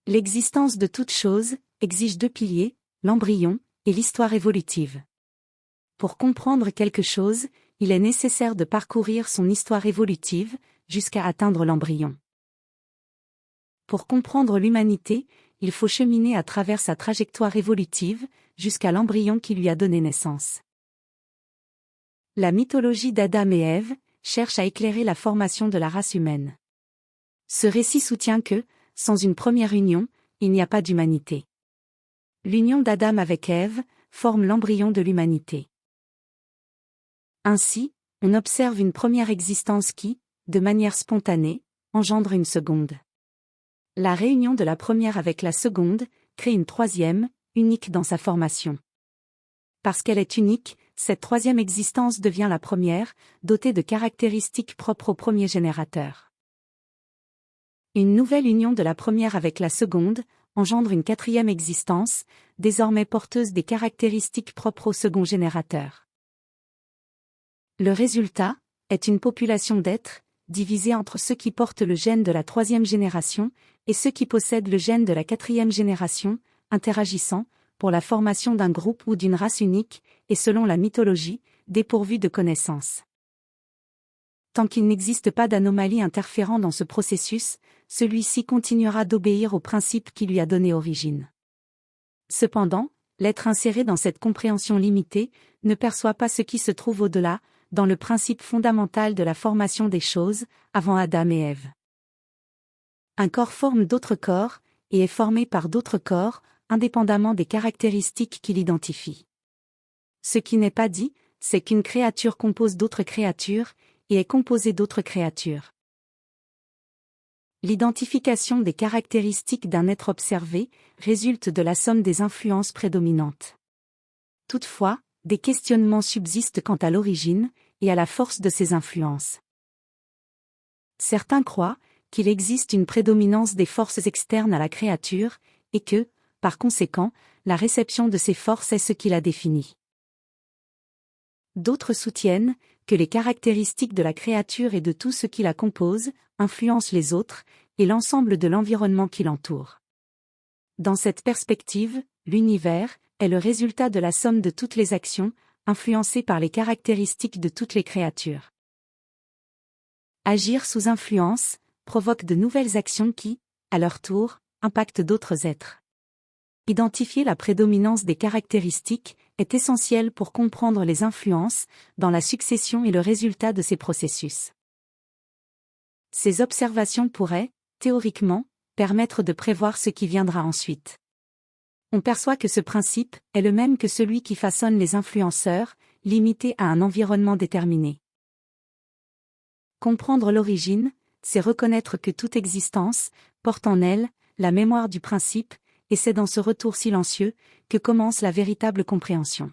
L'existence de toute chose exige deux piliers, l'embryon et l'histoire évolutive. Pour comprendre quelque chose, il est nécessaire de parcourir son histoire évolutive jusqu'à atteindre l'embryon. Pour comprendre l'humanité, il faut cheminer à travers sa trajectoire évolutive jusqu'à l'embryon qui lui a donné naissance. La mythologie d'Adam et Ève cherche à éclairer la formation de la race humaine. Ce récit soutient que, sans une première union, il n'y a pas d'humanité. L'union d'Adam avec Ève forme l'embryon de l'humanité. Ainsi, on observe une première existence qui, de manière spontanée, engendre une seconde. La réunion de la première avec la seconde crée une troisième, unique dans sa formation. Parce qu'elle est unique, cette troisième existence devient la première, dotée de caractéristiques propres au premier générateur. Une nouvelle union de la première avec la seconde engendre une quatrième existence, désormais porteuse des caractéristiques propres au second générateur. Le résultat est une population d'êtres, divisée entre ceux qui portent le gène de la troisième génération et ceux qui possèdent le gène de la quatrième génération, interagissant, pour la formation d'un groupe ou d'une race unique, et selon la mythologie, dépourvus de connaissances. Tant qu'il n'existe pas d'anomalie interférant dans ce processus, celui-ci continuera d'obéir au principe qui lui a donné origine. Cependant, l'être inséré dans cette compréhension limitée ne perçoit pas ce qui se trouve au-delà, dans le principe fondamental de la formation des choses, avant Adam et Ève. Un corps forme d'autres corps, et est formé par d'autres corps, indépendamment des caractéristiques qui l'identifient. Ce qui n'est pas dit, c'est qu'une créature compose d'autres créatures, et est composée d'autres créatures. L'identification des caractéristiques d'un être observé résulte de la somme des influences prédominantes. Toutefois, des questionnements subsistent quant à l'origine et à la force de ces influences. Certains croient qu'il existe une prédominance des forces externes à la créature, et que, par conséquent, la réception de ces forces est ce qui la définit. D'autres soutiennent que les caractéristiques de la créature et de tout ce qui la compose influencent les autres, et l'ensemble de l'environnement qui l'entoure. Dans cette perspective, l'univers est le résultat de la somme de toutes les actions, influencées par les caractéristiques de toutes les créatures. Agir sous influence provoque de nouvelles actions qui, à leur tour, impactent d'autres êtres. Identifier la prédominance des caractéristiques est essentiel pour comprendre les influences dans la succession et le résultat de ces processus. Ces observations pourraient, théoriquement, permettre de prévoir ce qui viendra ensuite. On perçoit que ce principe est le même que celui qui façonne les influenceurs, limité à un environnement déterminé. Comprendre l'origine, c'est reconnaître que toute existence porte en elle la mémoire du principe, et c'est dans ce retour silencieux que commence la véritable compréhension.